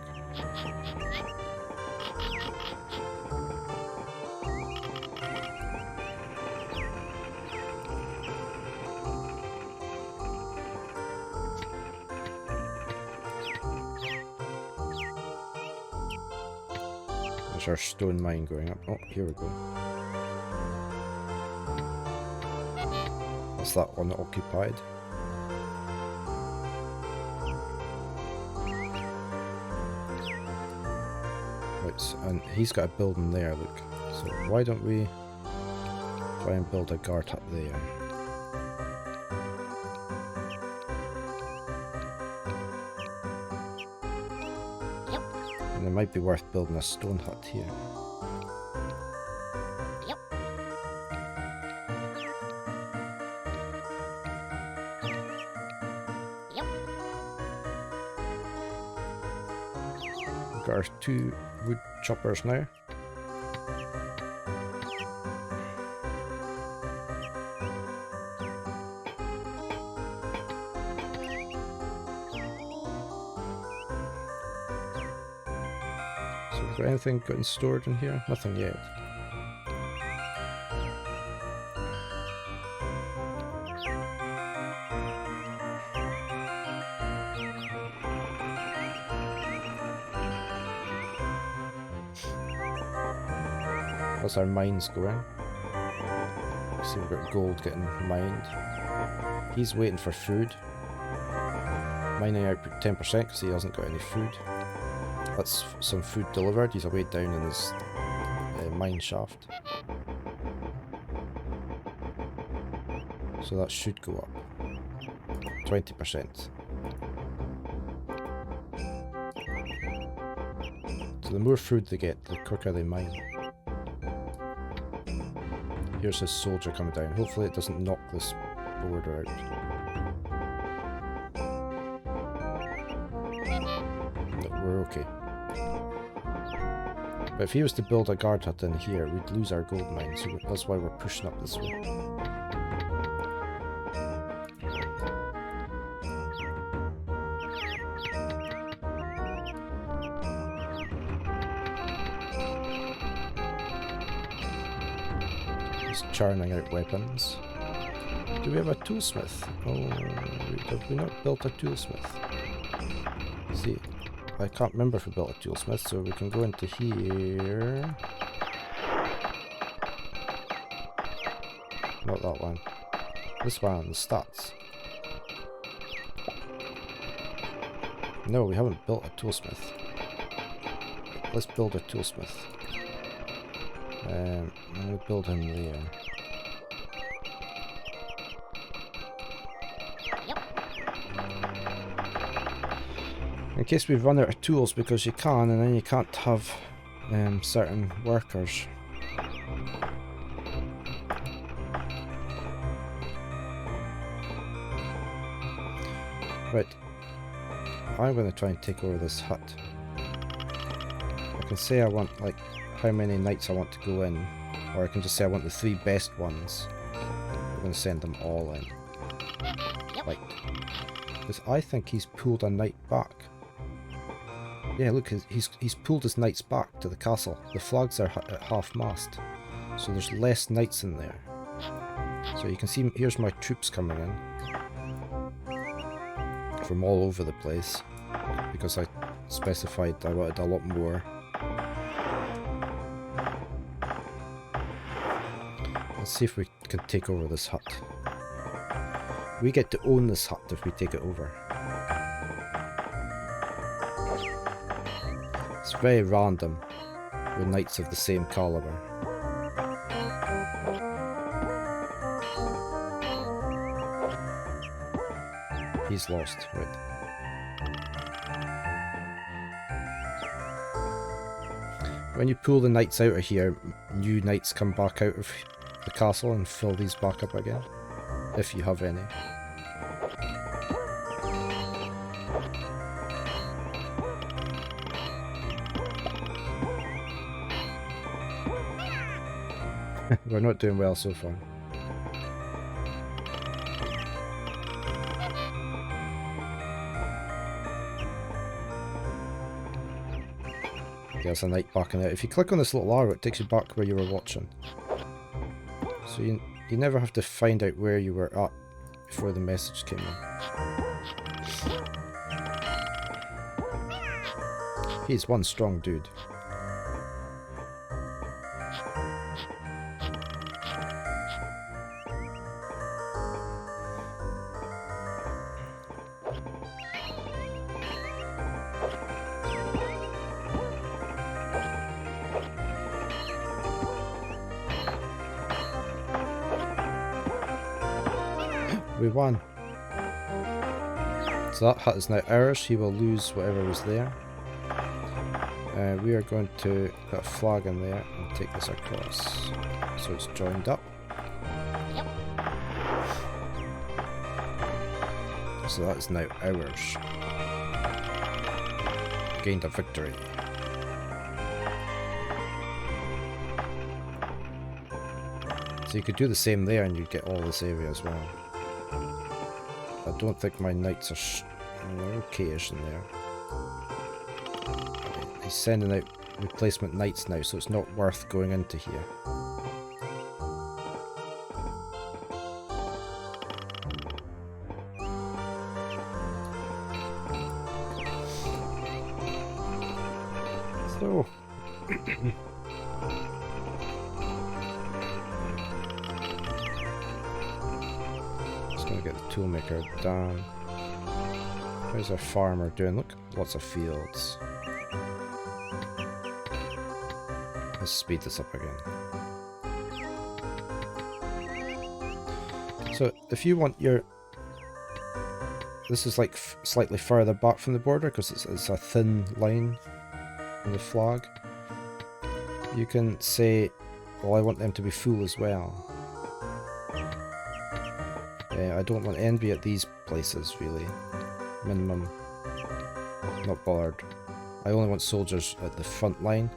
There's our stone mine going up. Oh, here we go. That's that one occupied. Right, and he's got a building there, look. So why don't we try and build a guard hut there? Yep. And it might be worth building a stone hut here. Yep. Yep. We've got our two wood choppers now. So we've got anything getting stored in here? Nothing yet. us our mines going. See, we've got gold getting mined. He's waiting for food. Mining output 10% because he hasn't got any food. That's some food delivered. He's away down in his mine shaft. So that should go up. 20%. So the more food they get, the quicker they mine. Here's his soldier coming down. Hopefully it doesn't knock this border out. No, we're okay. But if he was to build a guard hut in here, we'd lose our gold mine, so that's why we're pushing up this way. Churning out weapons. Do we have a toolsmith? Oh, have we not built a toolsmith? See, I can't remember if we built a toolsmith, so we can go into here. Not that one. This one, the stats. No, we haven't built a toolsmith. Let's build a toolsmith. We'll build him there. In case we've run out of tools, because you can, and then you can't have certain workers. Right. I'm going to try and take over this hut. I can say I want, like, how many knights I want to go in, or I can just say I want the 3 best ones. We're going to send them all in. Right. Because I think he's pulled a knight back. Yeah, look, he's pulled his knights back to the castle. The flags are at half-mast, so there's less knights in there. So you can see, here's my troops coming in. From all over the place, because I specified I wanted a lot more. Let's see if we can take over this hut. We get to own this hut if we take it over. It's very random with knights of the same caliber. He's lost, right. When you pull the knights out of here, new knights come back out of the castle and fill these back up again, if you have any. We're not doing well so far. There's a knight backing out. If you click on this little arrow, it takes you back where you were watching. So you never have to find out where you were at before the message came in. He's one strong dude. We won. So that hut is now ours. He will lose whatever was there. We are going to put a flag in there and take this across. So it's joined up. Yep. So that is now ours. Gained a victory. So you could do the same there and you'd get all this area as well. I don't think my knights are okay-ish in there. He's sending out replacement knights now, so it's not worth going into here. So get the toolmaker down. How's our farmer doing? Look, lots of fields. Let's speed this up again. So if you want your... This is like slightly further back from the border because it's a thin line in the flag. You can say, well, I want them to be full as well. I don't want envy at these places, really. Minimum. Not bothered. I only want soldiers at the front line.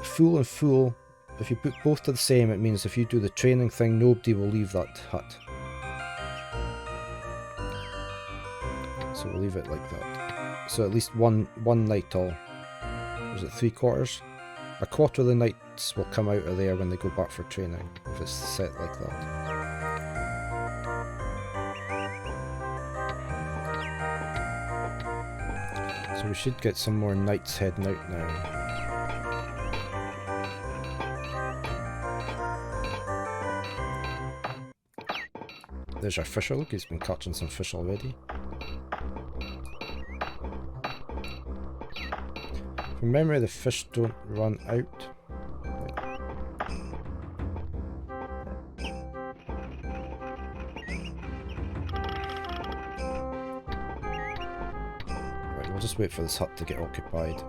Full and full. If you put both to the same, it means if you do the training thing, nobody will leave that hut. So we'll leave it like that. So at least one night all. Was it 3/4? A quarter of the knights will come out of there when they go back for training, if it's set like that. So we should get some more knights heading out now. There's our fisher, look, he's been catching some fish already. From memory, the fish don't run out. Right, we'll just wait for this hut to get occupied.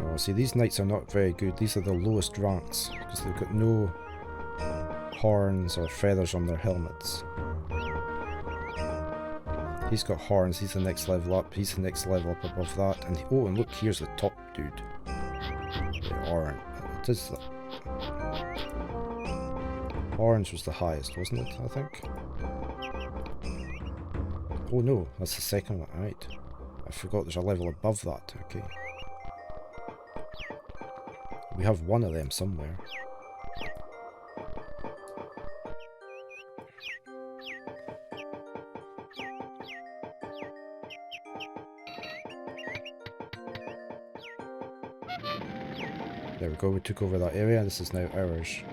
Oh, see, these knights are not very good. These are the lowest ranks because they've got no horns or feathers on their helmets. He's got horns, he's the next level up, he's the next level up above that, and oh, and look, here's the top dude. Orange. It is that. Orange was the highest, wasn't it, I think? Oh no, that's the second one, right. I forgot there's a level above that, okay. We have one of them somewhere. There we go, we took over that area, this is now ours.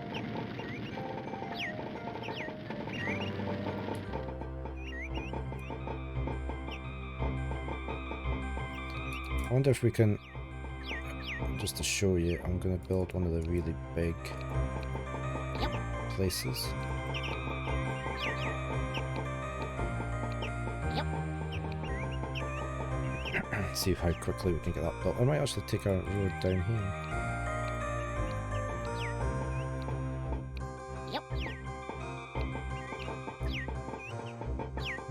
I wonder if we can, just to show you, I'm going to build one of the really big places. See how quickly we can get that built. I might actually take our road down here.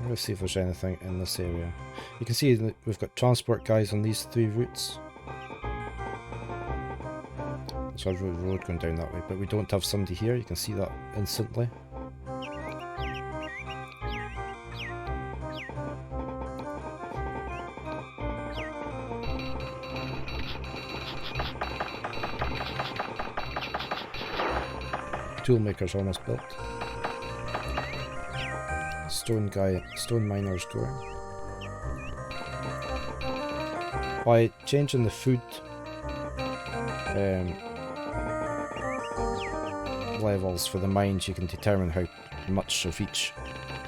Let's see if there's anything in this area. You can see that we've got transport guys on these 3 routes. There's a road going down that way, but we don't have somebody here. You can see that instantly. Toolmaker's almost built. Stone miner's going. By changing the food levels for the mines, you can determine how much of each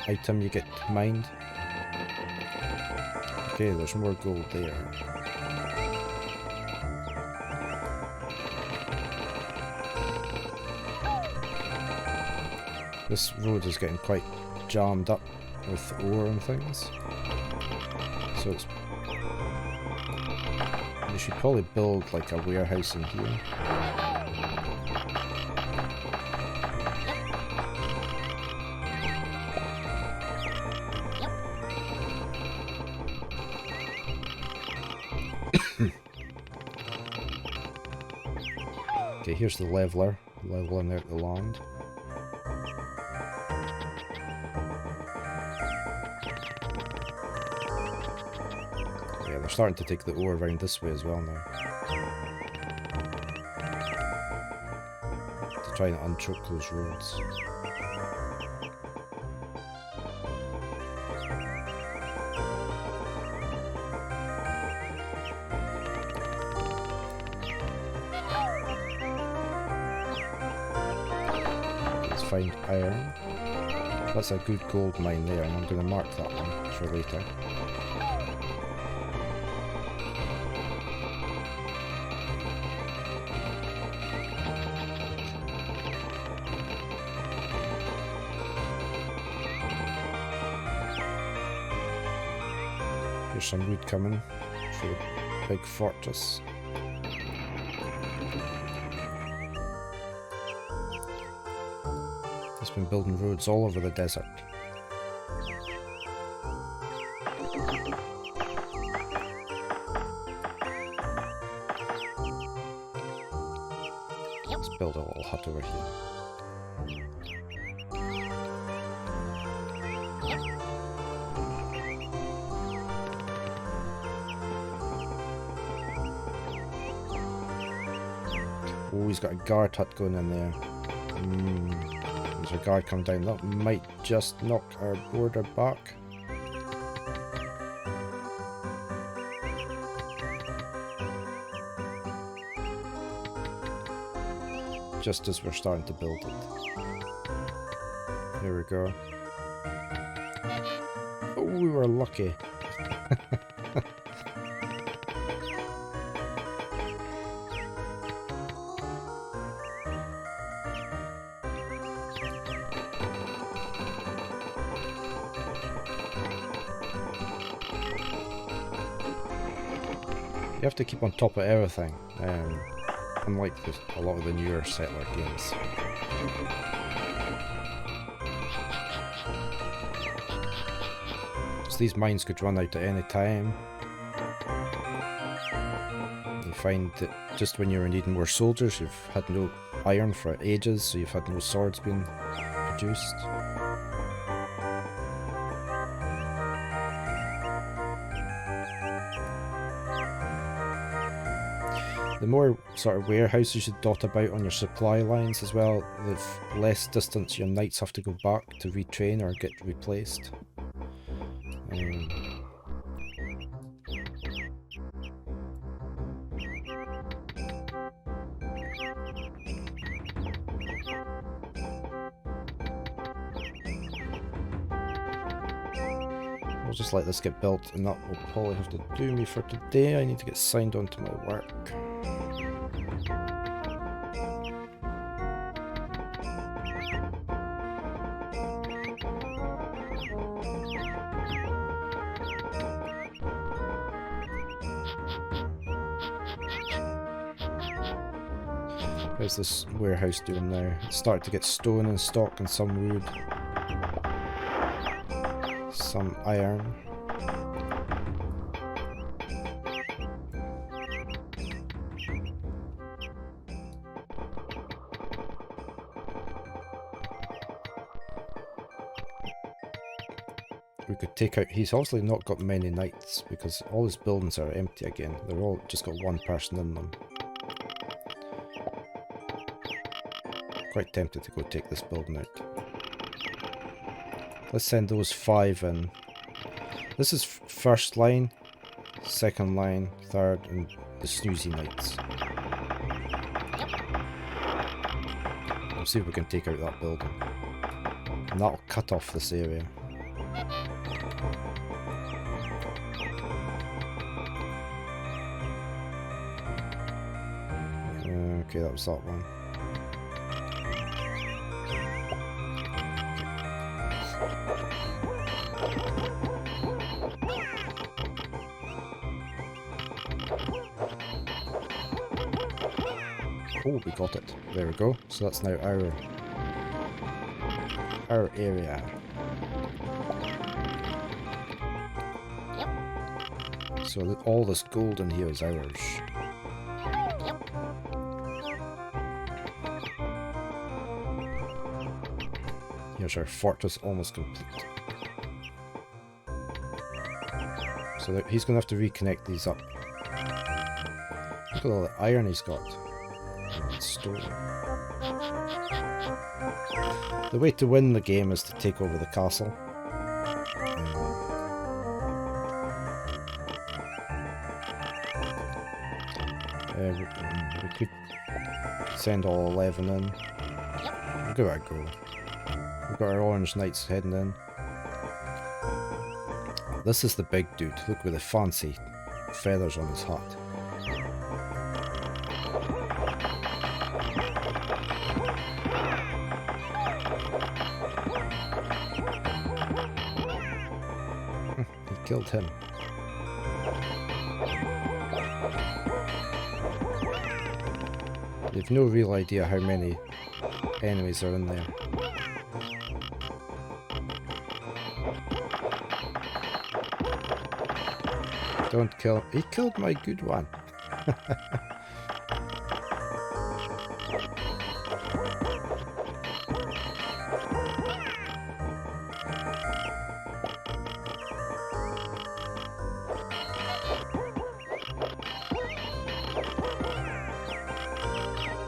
item you get mined. Okay, there's more gold there. This road is getting quite jammed up with ore and things, so it's... we should probably build like a warehouse in here. Okay, here's the leveler, leveling out the land. Starting to take the ore around this way as well now, to try and unchoke those roads. find iron. That's a good gold mine there, and I'm going to mark that one for later. Here's some wood coming for the big fortress. It's been building roads all over the desert. Let's build a little hut over here. Oh, he's got a guard hut going in there. There's a guard coming down. That might just knock our border back. Just as we're starting to build it. There we go. Oh, we were lucky. You have to keep on top of everything, unlike a lot of the newer settler games. So these mines could run out at any time. You find that just when you're needing more soldiers, you've had no iron for ages, so you've had no swords being produced. The more sort of warehouses you dot about on your supply lines as well, the less distance your knights have to go back to retrain or get replaced. I'll just let this get built, and that will probably have to do me for today. I need to get signed on to my work. How's this warehouse doing now? It's starting to get stone in stock and some wood. Some iron. We could take out... He's obviously not got many knights because all his buildings are empty again. They're all just got one person in them. Quite tempted to go take this building out. Let's send those 5 in. This is first line, second line, third, and the snoozy knights. We'll see if we can take out that building. And that'll cut off this area. Okay, that was that one. Oh, we got it. There we go. So that's now our area. Yep. So that all this gold in here is ours. Yep. Here's our fortress almost complete. So that he's going to have to reconnect these up. Look at all the iron he's got. And stone. The way to win the game is to take over the castle. We could send all 11 in. We'll give it a go. We've got our orange knights heading in. This is the big dude. Look with the fancy feathers on his hat. He killed him. You've no real idea how many enemies are in there. Don't kill him. He killed my good one.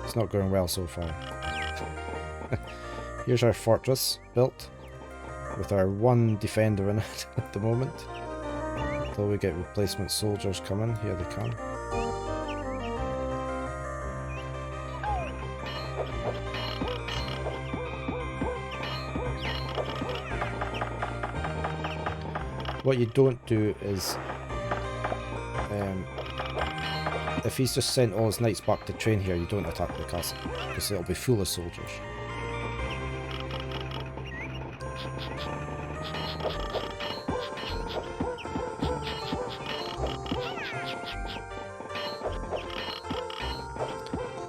It's not going well so far. Here's our fortress built with our one defender in it at the moment. Until we get replacement soldiers coming. Here they come. What you don't do is if he's just sent all his knights back to train here, you don't attack the castle because it'll be full of soldiers.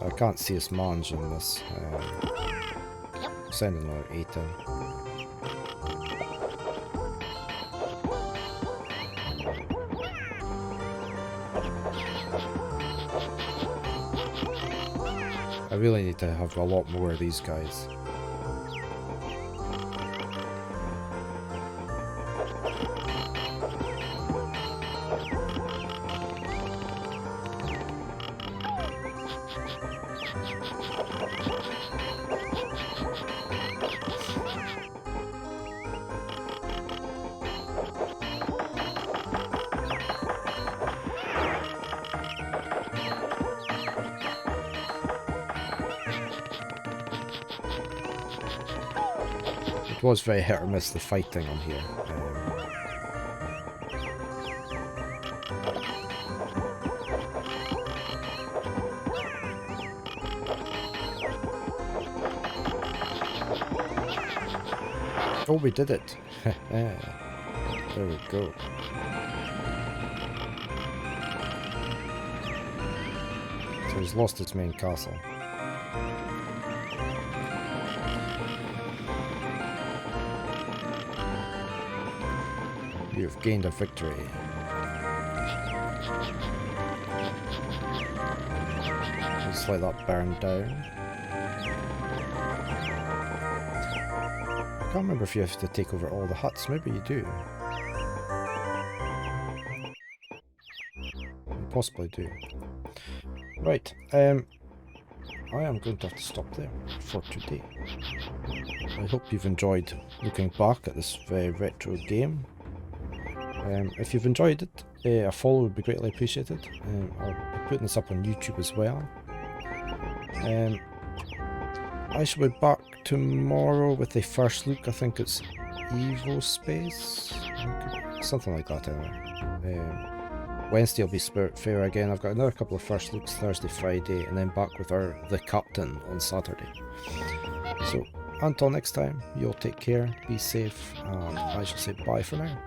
I can't see us managing this. Send another 8 in. I really need to have a lot more of these guys. It was very hit or miss, the fighting on here. Oh, we did it. There we go. So he's lost his main castle. You've gained a victory. Just let that burn down. I can't remember if you have to take over all the huts. Maybe you do. You possibly do. Right. I am going to have to stop there for today. I hope you've enjoyed looking back at this very retro game. If you've enjoyed it, a follow would be greatly appreciated. I'll be putting this up on YouTube as well. I shall be back tomorrow with the first look. I think it's Evo Space, something like that anyway. Wednesday will be Spirit Fair again. I've got another couple of first looks Thursday, Friday, and then back with the Captain on Saturday. So until next time, you all take care, be safe, and I shall say bye for now.